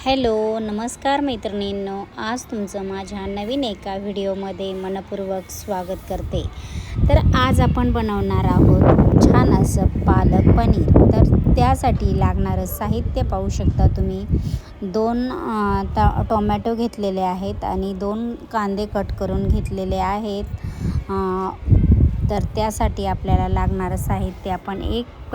Hello नमस्कार मैत्रिणींनो, आज तुमचं माझ्या नवीन एका व्हिडिओमध्ये मनपूर्वक स्वागत करते। तर आज आपण बनवणार आहोत छान असं पालक पनीर। तर त्यासाठी लागणारं साहित्य पाहू शकता तुम्ही। 2 टोमॅटो घेतलेले आहेत आणि 2 कांदे कट करून घेतलेले आहेत। तर त्यासाठी आपल्याला लागणारं साहित्य आपण एक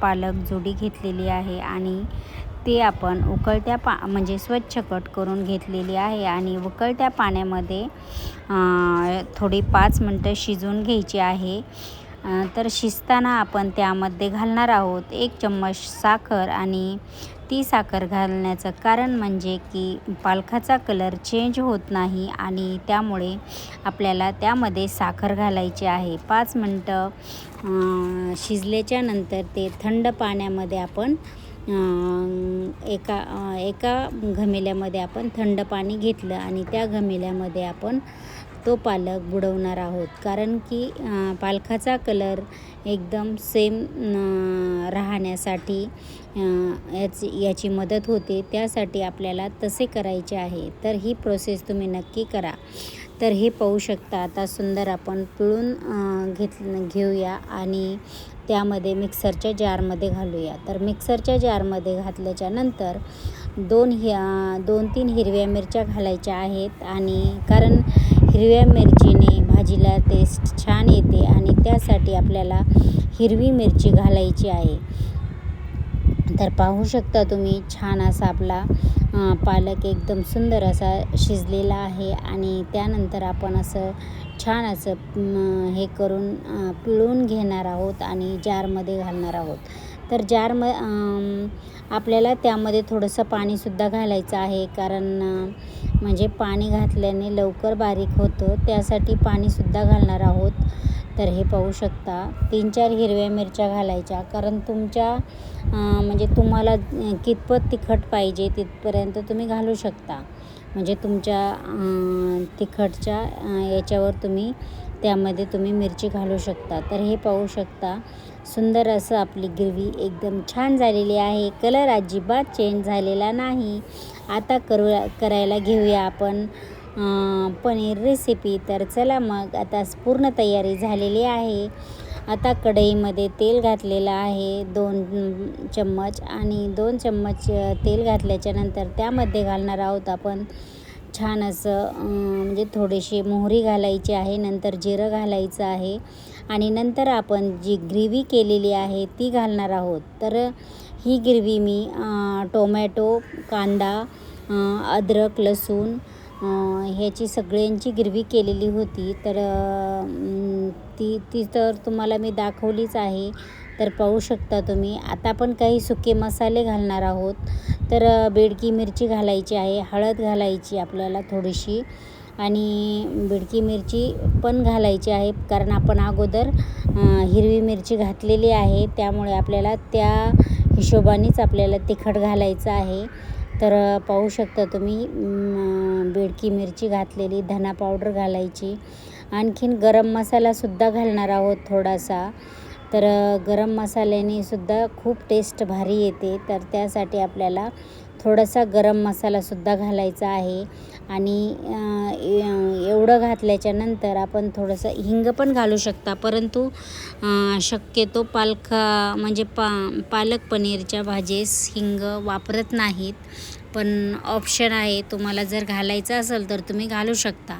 पालक जुडी घेतलेली आहे आणि ते आपण उकळत्या म्हणजे स्वच्छ कट करून घेतलेली आहे आणि उकळत्या पाण्यामध्ये थोडी 5 मिनटं शिजवून घ्यायची आहे। तर शिजताना आपण त्यामध्ये घालणार आहोत 1 चम्मच साखर आणि ती साखर घालण्याचं कारण म्हणजे की पालकाचा कलर चेंज होत नाही आणि त्यामुळे आपल्याला त्यामध्ये साखर घालायची आहे। 5 मिनटं शिजल्याच्या नंतर ते थंड पाण्यामध्ये आपण एका घमेल्यामध्ये आपण थंड पाणी घेतलं आणि त्या घमेल्यामध्ये आपण तो पालक बुडवणार आहोत, कारण की पालकाचा कलर एकदम सेम राहण्यासाठी याची मदत होते। त्यासाठी आपल्याला तसे करायचे आहे। तर ही प्रोसेस तुम्ही नक्की करा। तर हे पाहू शकता आता सुंदर आपण पिळून घेऊया आणि त्यामध्ये मिक्सरच्या जारमध्ये घालूया। तर मिक्सरच्या जारमध्ये घातल्याच्या नंतर 2-3 हिरव्या मिरच्या घालायच्या आहेत आणि कारण हिरव्या मिरचीने भाजीला टेस्ट छान येते आणि त्यासाठी आपल्याला हिरवी मिरची घालायची आहे। तर पाहू शकता तुम्ही छान असा आपला पालक एकदम सुंदर असा शिजलेला आहे आणि त्यानंतर आपण असं छान असं हे करून पिळून घेणार आहोत आणि जारमध्ये घालणार आहोत। तर आपल्याला त्यामध्ये थोडंसं पाणीसुद्धा घालायचं आहे, कारण म्हणजे पाणी घातल्याने लवकर बारीक होतं, त्यासाठी पाणीसुद्धा घालणार आहोत। तर हे पाहू शकता 3-4 हिरव्या मिरच्या घालायच्या, कारण तुमच्या म्हणजे तुम्हाला कितपत तिखट पाहिजे तिथपर्यंत तुम्ही घालू शकता। म्हणजे तुमच्या तिखटच्या याच्यावर त्यामध्ये तुम्ही मिरची घालू शकता। तर हे पाहू शकता सुंदर असं आपली ग्रेव्ही एकदम छान झालेली आहे। कलर अजिबात चेंज झालेला नाही। आता करायला घेऊया आपण पनीर रेसिपी। तर चला मग आता पूर्ण तयारी झालेली आहे। आता कढईमध्ये तेल घातलेलं आहे 2 चम्मच आणि 2 चम्मच तेल घातल्याच्या नंतर त्यामध्ये घालणार आहोत आपण छान असं म्हणजे थोडीशी मोहरी घालायची आहे, नंतर जिरं घालायचं आहे आणि नंतर आपण जी ग्रेव्ही केलेली आहे ती घालणार आहोत। तर ही ग्रेव्ही मी टोमॅटो, कांदा, अद्रक, लसूण ह्याची सगळ्यांची ग्रेव्ही केलेली होती। तर ती तर तुम्हाला मी दाखवलीच आहे। तर पाहू शकता तुम्ही। आता आपण काही सुके मसाले घालणार आहोत। तर बेडकी मिरची घालायची आहे, हळद घालायची आपल्याला थोडीशी आणि बेडकी मिरची पण घालायची आहे, कारण आपण अगोदर हिरवी मिरची घातलेली आहे, त्यामुळे आपल्याला त्या हिशोबानेच आपल्याला तिखट घालायचं आहे। तर पाहू शकता तुम्ही बेडकी मिरची घातलेली, धना पावडर घालायची, आणखीन गरम मसालासुद्धा घालणार आहोत थोडासा। तर गरम मसाल्याने सुद्धा खूप टेस्ट भारी येते। तर त्यासाठी आपल्याला थोडासा गरम मसालासुद्धा घालायचा आहे आणि एवढं घातल्याच्या नंतर आपण थोडंसं हिंग पण घालू शकता, परंतु शक्यतो म्हणजे पालक पनीरच्या भाजीस हिंग वापरत नाहीत, पण ऑप्शन आहे, तुम्हाला जर घालायचं असेल तर तुम्ही घालू शकता।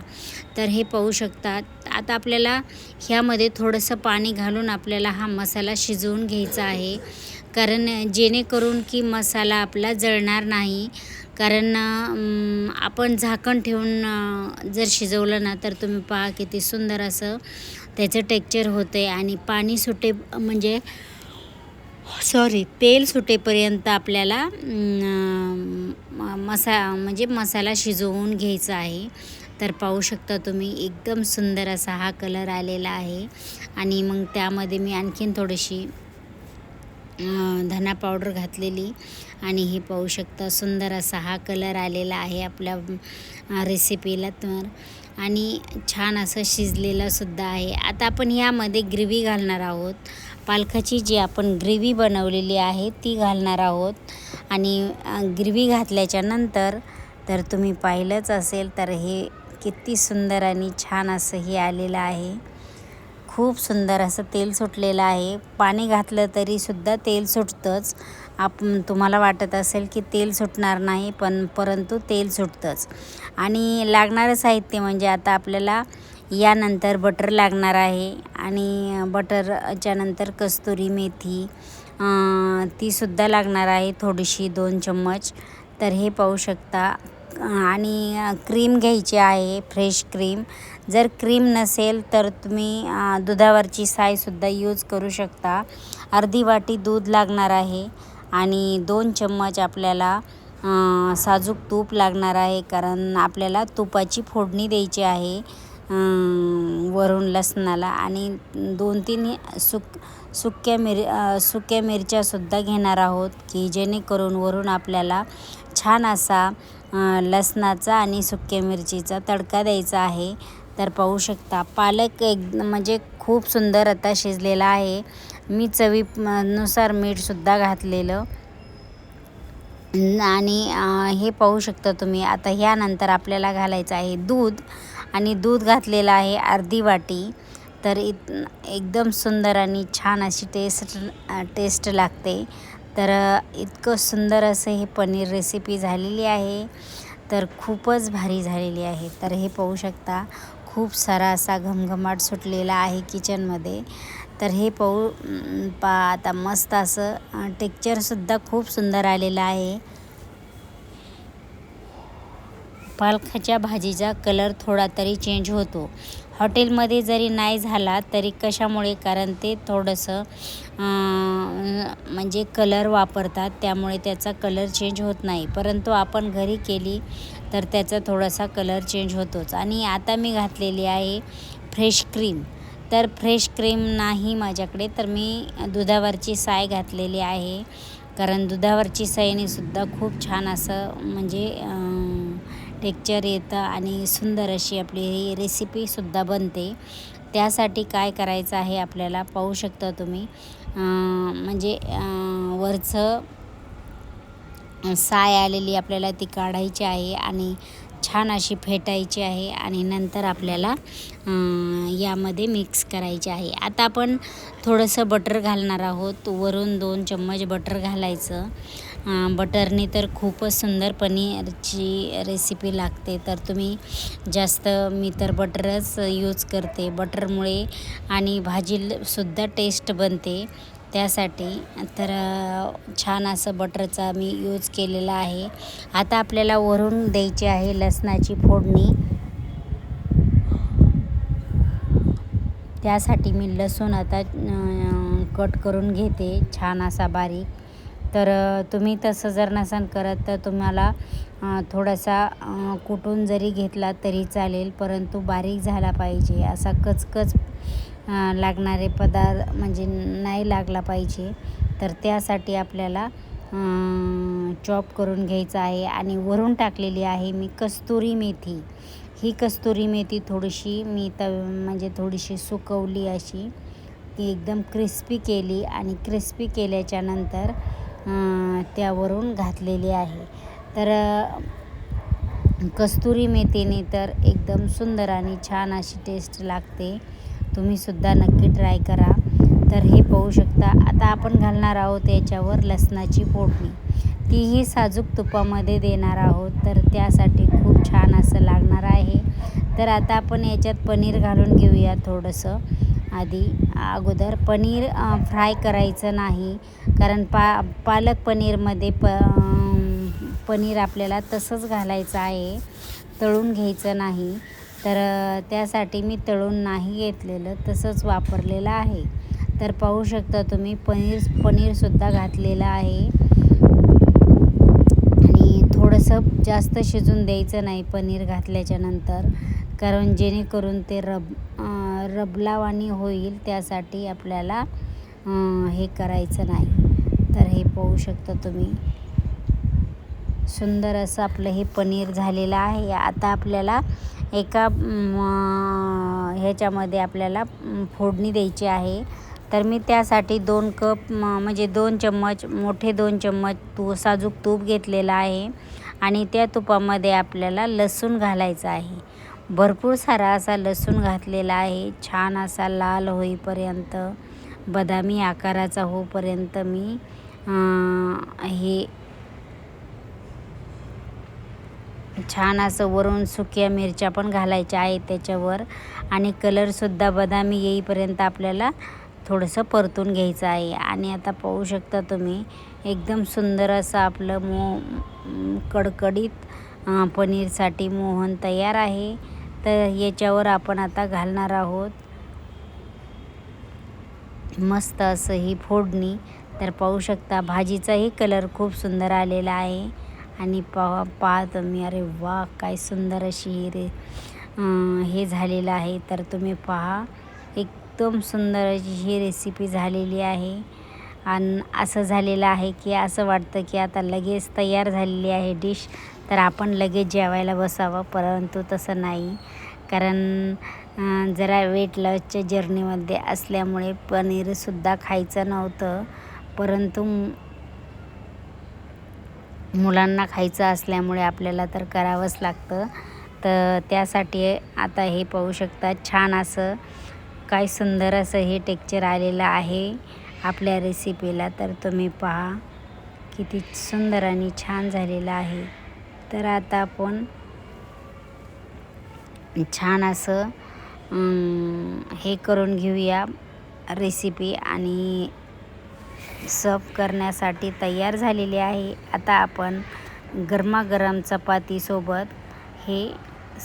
तर हे पाहू शकता आता आपल्याला ह्यामध्ये थोडंसं पाणी घालून आपल्याला हा मसाला शिजवून घ्यायचा आहे, कारण जेणेकरून की मसाला आपला जळणार नाही। कारण आपण झाकण ठेवून जर शिजवलं ना तर तुम्ही पहा किती सुंदर असं त्याचं टेक्स्चर होते आणि तेल सुटेपर्यंत आपल्याला मसाला शिजवून घ्यायचा आहे। तर पाहू शकता तुम्ही एकदम सुंदर असा हा कलर आलेला आहे आणि मग त्यामध्ये मी आणखीन थोडीशी धना पावडर घातलेली आणि हे पाहू शकता सुंदर असा हा कलर आलेला आहे आपल्या रेसिपीला। तर आणि छान असं शिजलेलं सुद्धा आहे। आता आपण यामध्ये ग्रेव्ही घालणार आहोत पालकाची जी आपण ग्रेव्ही बनवलेली आहे ती घालणार आहोत. आणि ग्रेव्ही घातल्याच्या नंतर तर तुम्ही पाहिलंच असेल तर हे किती सुंदर आणि छान असं हे आलेलं आहे. खूप सुंदर असं तेल सुटलेलं आहे. पाणी घातलं तरीसुद्धा तेल सुटतंच. तुम्हाला वाटत असेल की तेल सुटणार नाही, परंतु तेल सुटतंच. आणि लागणारं साहित्य म्हणजे आता आपल्याला यानंतर बटर लागणार आहे. आणि बटरच्या नंतर कस्तुरी मेथी तीसुद्धा लागणार आहे थोडीशी, 2 चम्मच. तर हे पाहू शकता. आणि क्रीम घ्यायची आहे, फ्रेश क्रीम. जर क्रीम नसेल तर तुम्ही दुधावरची सायसुद्धा यूज करू शकता. अर्धी वाटी दूध लागणार आहे. आणि 2 चम्मच आपल्याला साजूक तूप लागणार आहे, कारण आपल्याला तुपाची फोडणी द्यायची आहे वरून लसणाला. आणि 2-3 सुक्या मिरच्यासुद्धा घेणार आहोत, की जेणेकरून वरून आपल्याला छान असा लसणाचा आणि सुक्या मिरचीचा तडका द्यायचा आहे. तर पाहू शकता पालक म्हणजे खूप सुंदर आता शिजलेला आहे. मी चवीनुसार मीठसुद्धा घातलेलं. आणि हे पाहू शकता तुम्ही. आता ह्यानंतर आपल्याला घालायचं आहे दूध. आणि दूध घातलेलं आहे अर्धी वाटी. तर एकदम सुंदर आणि छान अशी टेस्ट लागते. तर इतकं सुंदर असं हे पनीर रेसिपी झालेली आहे. तर खूपच भारी झालेली आहे. तर हे पाहू शकता खूप सारा असा घमघमाट सुटलेला आहे किचनमध्ये. तर हे आता मस्त असं टेक्स्चरसुद्धा खूप सुंदर आलेलं आहे. पालकाच्या भाजीचा कलर थोडा तरी चेंज होतो. हॉटेलमध्ये जरी नाही झाला तरी कशामुळे, कारण ते थोडंसं म्हणजे कलर वापरतात, त्यामुळे त्याचा कलर चेंज होत नाही. परंतु आपण घरी केली तर त्याचा थोडासा कलर चेंज होतोच. आणि आता मी घातलेली आहे फ्रेश क्रीम. तर फ्रेश क्रीम नाही माझ्याकडे, तर मी दुधावरची साय घातलेली आहे. कारण दुधावरची सायनेसुद्धा खूप छान असं म्हणजे टेक्स्चर येतं आणि सुंदर अशी आपली ही रेसिपीसुद्धा बनते. त्यासाठी काय करायचं आहे आपल्याला पाहू शकता तुम्ही. म्हणजे वरचं साय आलेली आपल्याला ती काढायची आहे आणि छान अशी फेटायची आहे. आणि नंतर आपल्याला यामध्ये मिक्स करायचे आहे. आता आपण थोडंसं बटर घालणार आहोत. वरून 2 चम्मच बटर घालायचं. बटरने तर खूपच सुंदर पनीरची रेसिपी लागते. तर तुम्ही मी तर बटरच यूज करते. बटरमुळे आणि भाजीसुद्धा टेस्ट बनते त्यासाठी. तर छान असं बटरचा मी यूज केलेला आहे. आता आपल्याला वरून द्यायची आहे लसणाची फोडणी. त्यासाठी मी लसूण आता कट करून घेते छान असा बारीक. तर तुम्ही तसं जर नसाल करत तर तुम्हाला थोडासा कुटून जरी घेतला तरी चालेल, परंतु बारीक झाला पाहिजे. असा कचकच लागणारे पदार्थ म्हणजे नाही लागला पाहिजे. तर त्यासाठी आपल्याला चॉप करून घ्यायचं आहे. आणि वरून टाकलेली आहे मी कस्तुरी मेथी. ही कस्तुरी मेथी थोडीशी मी म्हणजे थोडीशी सुकवली अशी, ती एकदम क्रिस्पी केली. आणि क्रिस्पी केल्याच्या नंतर त्यावरून घातलेली आहे. तर कस्तुरी मेथीने तर एकदम सुंदर आणि छान अशी टेस्ट लागते. तुम्हीसुद्धा नक्की ट्राय करा. तर हे पाहू शकता. आता आपण घालणार आहोत याच्यावर लसणाची फोडणी. तीही साजूक तुपामध्ये देणार आहोत. तर त्यासाठी खूप छान असं लागणार आहे. तर आता आपण याच्यात पनीर घालून घेऊया थोडंसं. अगोदर पनीर फ्राय करायचं नाही, कारण पालक पनीरमध्ये पनीर आपल्याला तसंच घालायचं आहे, तळून घ्यायचं नाही. तर त्यासाठी मी तळून नाही घेतलेलं, तसंच वापरलेलं आहे. तर पाहू शकता तुम्ही पनीरसुद्धा घातलेलं आहे. आणि थोडंसं जास्त शिजून द्यायचं नाही पनीर घातल्याच्या नंतर, कारण जेणेकरून ते रबलावानी होईल. त्यासाठी आपल्याला हे करायचं नाही. तर हे पाहू शकता तुम्ही. सुंदर असं आपलं हे पनीर झालेलं आहे. आता आपल्याला एका ह्याच्यामध्ये आपल्याला फोडणी द्यायची आहे. तर मी त्यासाठी 2 कप म्हणजे 2 चम्मच मोठे 2 चम्मच साजूक तूप घेतलेलं आहे आणि त्या तुपामध्ये आपल्याला लसूण घालायचा आहे. भरपूर सारा असा लसूण घातलेला आहे. छान असा लाल होईपर्यंत, बदामी आकाराचा होईपर्यंत मी हे छान असं वरून सुक्या मिरच्या पण घालायच्या आहेत त्याच्यावर आणि कलरसुद्धा बदामी येईपर्यंत आपल्याला थोडंसं परतून घ्यायचं आहे. आणि आता पाहू शकता तुम्ही एकदम सुंदर असं आपलं कडकडीत पनीरसाठी मोहन तयार आहे. तर याच्यावर आपण आता घालणार आहोत मस्त असं ही फोडणी. तर पाहू शकता भाजीचाही कलर खूप सुंदर आलेला आहे आणि पहा तुम्ही, अरे वा, काय सुंदर अशी हे झालेलं आहे. तर तुम्ही पहा, एकदम सुंदर अशी ही रेसिपी झालेली आहे आणि असं झालेलं आहे की असं वाटतं की आता लगेच तयार झालेली आहे डिश, तर आपण लगेच जेवायला बसावं. परंतु तसं नाही, कारण जरा वेट लॉसच्या जर्नीमध्ये असल्यामुळे पनीरसुद्धा खायचं नव्हतं, परंतु मुलांना खायचं असल्यामुळे आपल्याला तर करावंच लागतं. तर त्यासाठी आता हे पाहू शकता छान असं काय सुंदर असं हे टेक्स्चर आलेलं आहे आपल्या रेसिपीला. तर तुम्ही पहा किती सुंदर आणि छान झालेलं आहे. तर आता आपण छान असं हे करून घेऊया रेसिपी आणि सर्व करण्यासाठी तयार झालेली आहे. आता आपण गरमागरम चपातीसोबत हे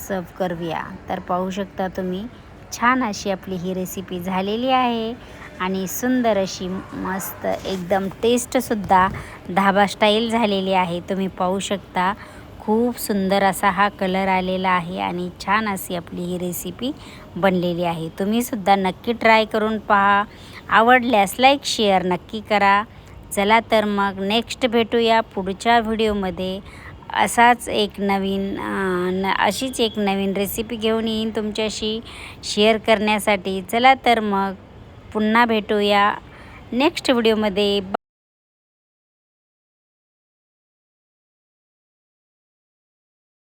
सर्व करूया. तर पाहू शकता तुम्ही छान अशी आपली ही रेसिपी झालेली आहे आणि सुंदर अशी मस्त एकदम टेस्टसुद्धा धाबा स्टाईल झालेली आहे. तुम्ही पाहू शकता खूप सुंदर असा हा कलर आलेला आहे आणि छान अशी आपली ही रेसिपी बनलेली आहे. तुम्हीसुद्धा नक्की ट्राय करून पहा. आवडल्यास लाईक शेअर नक्की करा. चला तर मग नेक्स्ट भेटूया पुढच्या व्हिडिओमध्ये. अशीच एक नवीन रेसिपी घेऊन येईन तुमच्याशी शेअर करण्यासाठी. चला तर मग पुन्हा भेटूया नेक्स्ट व्हिडिओमध्ये.